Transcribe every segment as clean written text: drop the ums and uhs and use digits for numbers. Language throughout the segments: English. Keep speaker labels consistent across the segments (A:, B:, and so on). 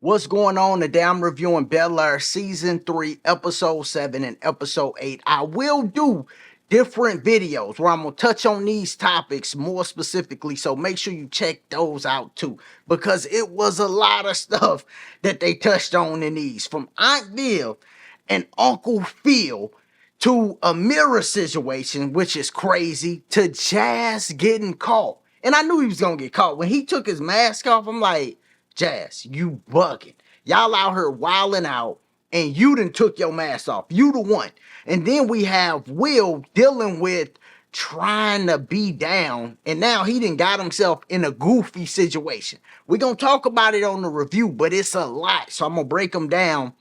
A: What's going on today? I'm reviewing Bel-Air Season 3, Episode 7 and Episode 8. I will do different videos where I'm going to touch on these topics more specifically, so make sure you check those out too, because it was a lot of stuff that they touched on in these, from Aunt Viv and Uncle Phil to a mirror situation, which is crazy, to Jazz getting caught. And I knew he was going to get caught. When he took his mask off, I'm like, Jazz, you bugging. Y'all out here wilding out, and you done took your mask off. You the one. And then we have Will dealing with trying to be down, and now he done got himself in a goofy situation. We're going to talk about it on the review, but it's a lot, so I'm going to break them down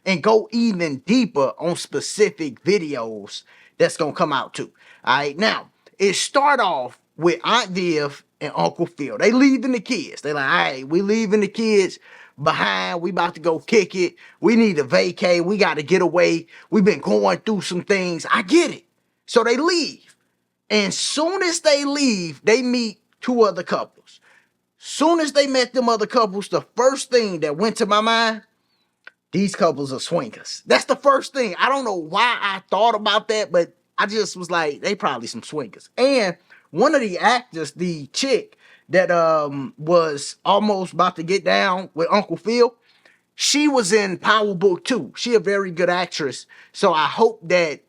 A: and go even deeper on specific videos that's going to come out too. All right, now, it start off with Aunt Viv and Uncle Phil. They leaving the kids. They like, all right, we leaving the kids behind. We about to go kick it. We need to vacate. We got to get away. We've been going through some things. I get it. So they leave. And soon as they leave, they meet two other couples. Soon as they met them other couples, the first thing that went to my mind, these couples are swingers. That's the first thing. I don't know why I thought about that, but I just was like, they probably some swingers. And one of the actors, the chick that was almost about to get down with Uncle Phil, she was in Power Book 2. She a very good actress. So I hope that,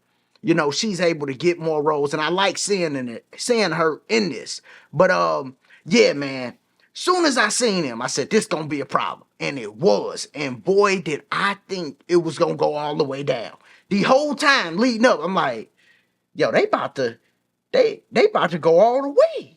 A: she's able to get more roles. And I like seeing her in this. But yeah, man. Soon as I seen him, I said, this gonna be a problem. And it was. And boy, did I think it was gonna go all the way down. The whole time leading up, I'm like, yo, they about to go all the way.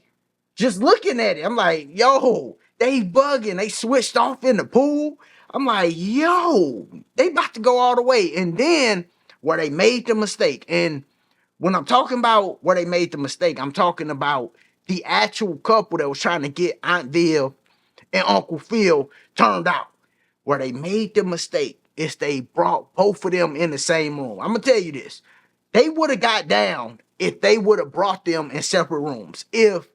A: Just looking at it, I'm like, yo, they bugging. They switched off in the pool. I'm like, yo, they about to go all the way. And then where they made the mistake. And when I'm talking about where they made the mistake, I'm talking about the actual couple that was trying to get Aunt Viv and Uncle Phil turned out. Where they made the mistake is they brought both of them in the same room. I'm going to tell you this. They would have got down if they would have brought them in separate rooms. If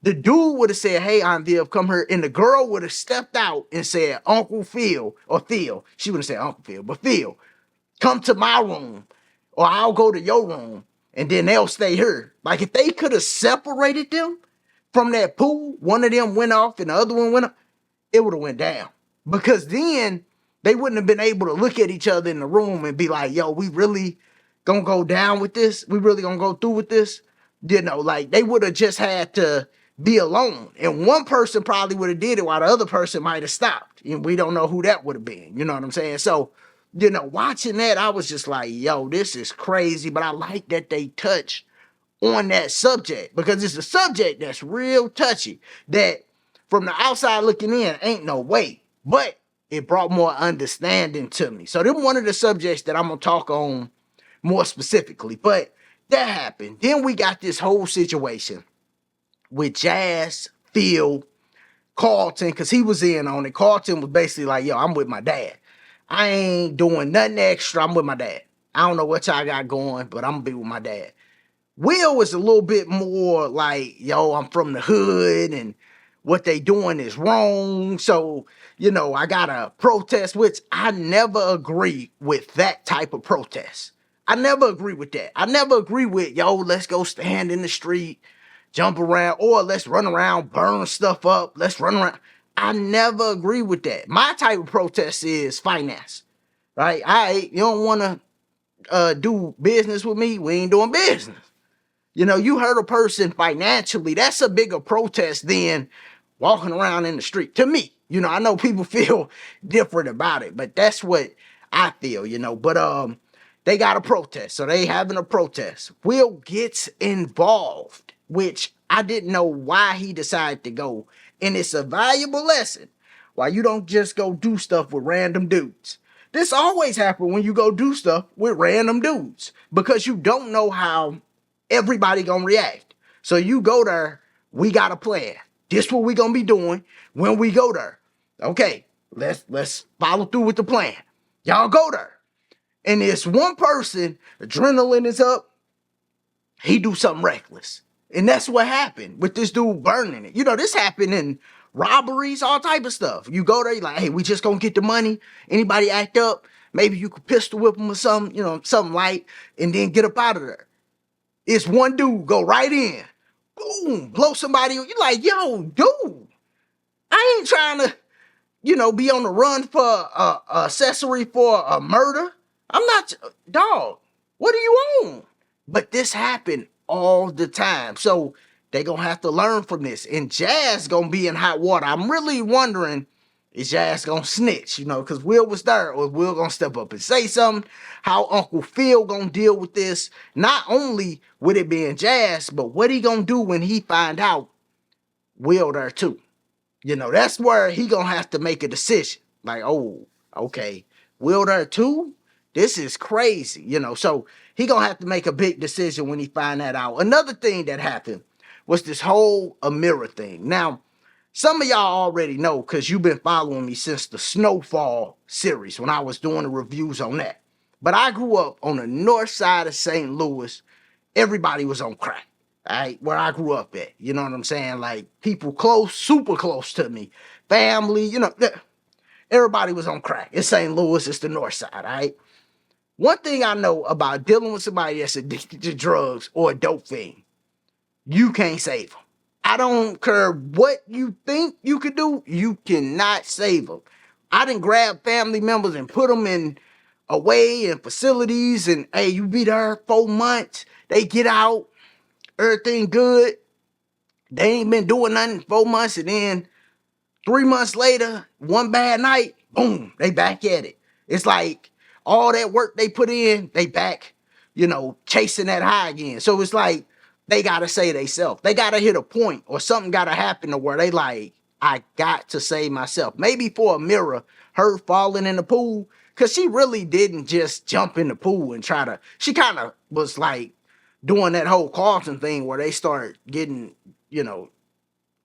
A: the dude would have said, hey, Aunt Viv, come here, and the girl would have stepped out and said, Uncle Phil, or Phil, she wouldn't say Uncle Phil, but Phil, come to my room, or I'll go to your room, and then they'll stay here. Like, if they could have separated them from that pool, one of them went off and the other one went up, it would have went down. Because then they wouldn't have been able to look at each other in the room and be like, yo, we really gonna go down with this? We really gonna go through with this? Like, they would have just had to be alone. And one person probably would have did it while the other person might have stopped. And we don't know who that would have been. You know what I'm saying? So, watching that, I was just like, yo, this is crazy. But I like that they touch on that subject, because it's a subject that's real touchy, that from the outside looking in, ain't no way. But it brought more understanding to me. So them one of the subjects that I'm going to talk on more specifically. But that happened. Then we got this whole situation with Jazz, Phil, Carlton, because he was in on it. Carlton was basically like, yo, I'm with my dad. I ain't doing nothing extra. I'm with my dad. I don't know what y'all got going, but I'm going to be with my dad. Will was a little bit more like, yo, I'm from the hood and what they doing is wrong. So, I got to protest, which I never agree with that type of protest. I never agree with that. I never agree with, yo, let's go stand in the street, jump around, or let's run around, burn stuff up. Let's run around. I never agree with that. My type of protest is finance, right? You don't want to do business with me. We ain't doing business. You hurt a person financially, that's a bigger protest than walking around in the street. To me, I know people feel different about it, but that's what I feel, But they got a protest, so they having a protest. Will gets involved, which I didn't know why he decided to go. And it's a valuable lesson why you don't just go do stuff with random dudes. This always happens when you go do stuff with random dudes, because you don't know how everybody gonna react. So you go there, we got a plan. This what we gonna be doing when we go there. Okay, let's follow through with the plan. Y'all go there. And this one person, adrenaline is up, he do something reckless. And that's what happened with this dude burning it. This happened in robberies, all type of stuff. You go there, you like, hey, we just gonna get the money. Anybody act up, maybe you could pistol whip them or something, something light, and then get up out of there. It's one dude go right in, boom, blow somebody. You're like, yo, dude, I ain't trying to, be on the run for accessory for a murder. I'm not, dog. What do you own? But this happened all the time. So they gonna have to learn from this. And Jazz gonna be in hot water. I'm really wondering, is Jazz gonna snitch? Because Will was there, or Will gonna step up and say something? How Uncle Phil gonna deal with this? Not only with it being Jazz, but what he gonna do when he find out Will there too? That's where he gonna have to make a decision. Like, oh, okay, Will there too? This is crazy, So he gonna have to make a big decision when he find that out. Another thing that happened was this whole Amira thing. Now, some of y'all already know because you've been following me since the Snowfall series when I was doing the reviews on that. But I grew up on the north side of St. Louis. Everybody was on crack. All right, where I grew up at. You know what I'm saying? Like, people close, super close to me. Family, everybody was on crack. It's St. Louis, it's the north side, all right? One thing I know about dealing with somebody that's addicted to drugs or a dope fiend, you can't save them. I don't care what you think you could do, you cannot save them. I done grabbed family members and put them in away in facilities, and hey, you be there 4 months, they get out, everything good. They ain't been doing nothing 4 months, and then 3 months later, one bad night, boom, they back at it. It's like all that work they put in, they back, chasing that high again. So it's like they gotta say they self. They gotta hit a point or something gotta happen to where they like, I got to save myself. Maybe for Amira, her falling in the pool, because she really didn't just jump in the pool and try to, she kind of was like doing that whole Carlton thing where they start getting,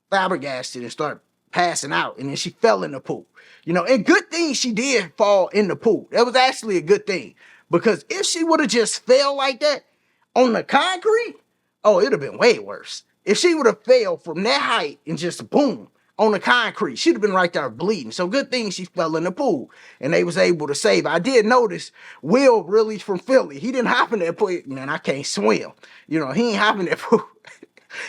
A: flabbergasted and start passing out, and then she fell in the pool. And good thing she did fall in the pool. That was actually a good thing, because if she would have just fell like that on the concrete, oh, it'd have been way worse. If she would have fell from that height and just boom on the concrete, she'd have been right there bleeding. So good thing she fell in the pool and they was able to save her. I did notice Will really from Philly. He didn't hop in that pool. Man, I can't swim. He ain't hopping that pool.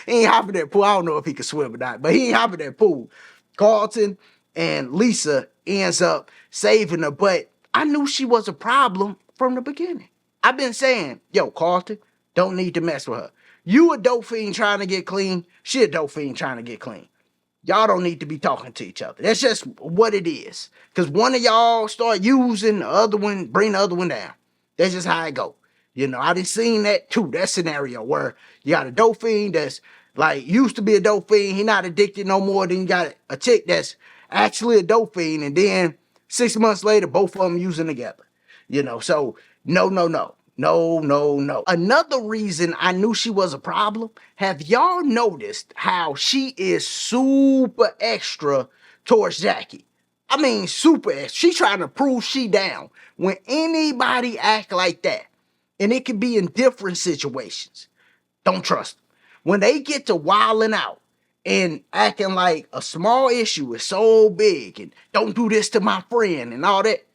A: He ain't hopping that pool. I don't know if he can swim or not, but he ain't hopping that pool. Carlton and Lisa ends up saving her, but I knew she was a problem from the beginning. I've been saying, yo, Carlton, don't need to mess with her. You a dope fiend trying to get clean. She a dope fiend trying to get clean. Y'all don't need to be talking to each other. That's just what it is. Because one of y'all start using the other one, bring the other one down. That's just how it go. I done seen that too. That scenario where you got a dope fiend that's like used to be a dope fiend. He not addicted no more. Then you got a chick that's actually a dope fiend. And then 6 months later, both of them using together. So no, no, no. No, no, no. Another reason I knew she was a problem, have y'all noticed how she is super extra towards Jackie? I mean, super extra. She trying to prove she down. When anybody act like that, and it can be in different situations, don't trust them. When they get to wilding out and acting like a small issue is so big and don't do this to my friend and all that,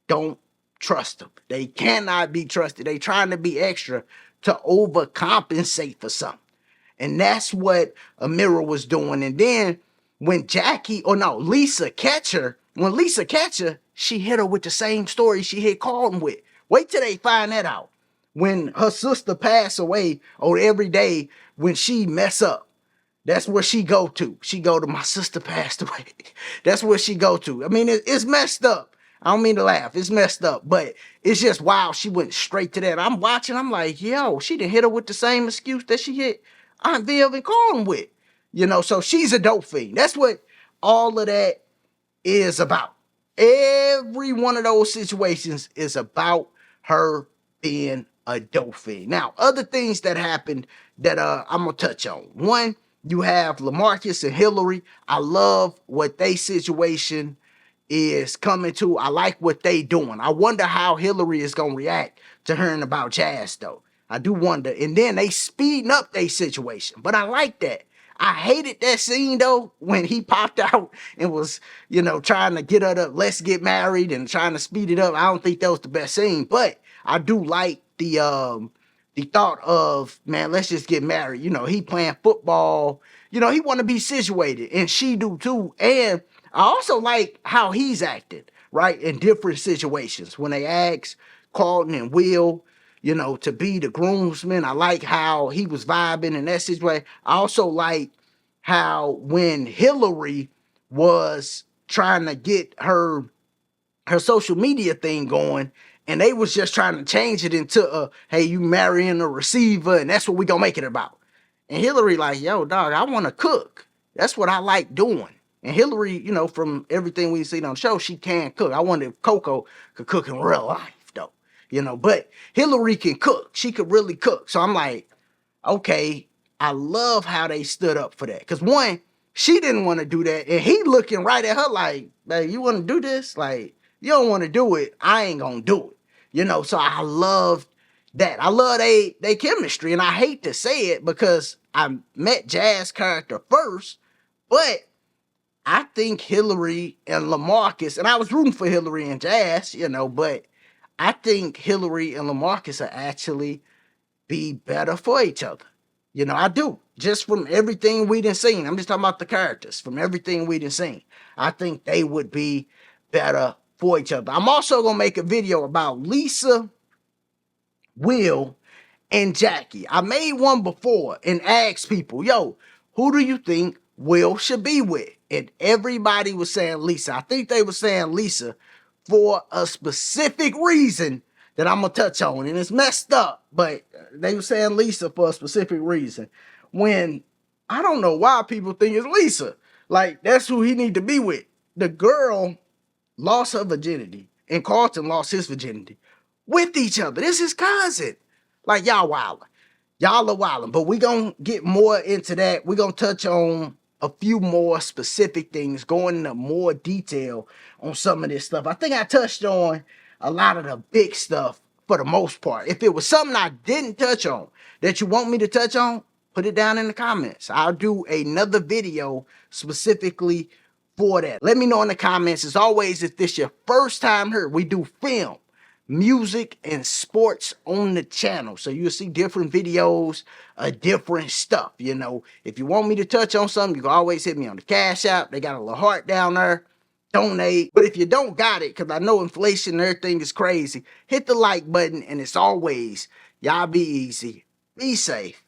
A: don't trust them. They cannot be trusted. They trying to be extra to overcompensate for something. And that's what Amira was doing. And then when Lisa catch her, she hit her with the same story she hit Carlton with. Wait till they find that out. When her sister passed away, or every day when she mess up, that's where she go to. She go to, my sister passed away. That's where she go to. I mean, it's messed up. I don't mean to laugh. It's messed up, but it's just wild. She went straight to that. I'm watching. I'm like, yo, she done hit her with the same excuse that she hit Aunt Viv and Carlton with. So she's a dope fiend. That's what all of that is about. Every one of those situations is about her being a dope fiend. Now, other things that happened that I'm going to touch on. One, you have LaMarcus and Hillary. I love what they situation is coming to. I like what they doing. I wonder how Hillary is going to react to hearing about Jazz, though. I do wonder. And then they speeding up their situation. But I like that. I hated that scene though when he popped out and was, trying to get her to let's get married and trying to speed it up. I don't think that was the best scene, but I do like the thought of, man, let's just get married. He playing football. He want to be situated, and she do too. And I also like how he's acted, right, in different situations. When they ask Carlton and Will, to be the groomsmen, I like how he was vibing in that situation. I also like how when Hillary was trying to get her social media thing going, and they was just trying to change it into hey, you marrying a receiver, and that's what we gonna make it about. And Hillary like, yo, dog, I want to cook. That's what I like doing. And Hillary, from everything we've seen on the show, she can cook. I wonder if Coco could cook in real life, though. But Hillary can cook. She could really cook. So I'm like, okay, I love how they stood up for that. Because one, she didn't want to do that. And he looking right at her like, hey, you want to do this? Like, you don't want to do it, I ain't going to do it. So I love that. I love they chemistry. And I hate to say it because I met Jazz's character first, but I think Hillary and LaMarcus, and I was rooting for Hillary and Jazz, but I think Hillary and LaMarcus are actually be better for each other. I do. Just from everything we done seen. I'm just talking about the characters. From everything we done seen, I think they would be better for each other. I'm also going to make a video about Lisa, Will, and Jackie. I made one before and asked people, yo, who do you think Will should be with? And everybody was saying Lisa. I think they were saying Lisa for a specific reason that I'm going to touch on. And it's messed up, but they were saying Lisa for a specific reason. When I don't know why people think it's Lisa. Like, that's who he need to be with. The girl lost her virginity, and Carlton lost his virginity with each other. This is cousin. Like, y'all wildin'. Y'all are wildin'. But we gonna get more into that. We gonna touch on a few more specific things, going into more detail on some of this stuff. I think I touched on a lot of the big stuff for the most part. If it was something I didn't touch on that you want me to touch on, put it down in the comments. I'll do another video specifically for that. Let me know in the comments. As always, if this your first time here, we do film, music, and sports on the channel. So you'll see different videos of different stuff. If you want me to touch on something, you can always hit me on the Cash App. They got a little heart down there. Donate. But if you don't got it, because I know inflation and everything is crazy, hit the like button. And as always, y'all be easy, be safe,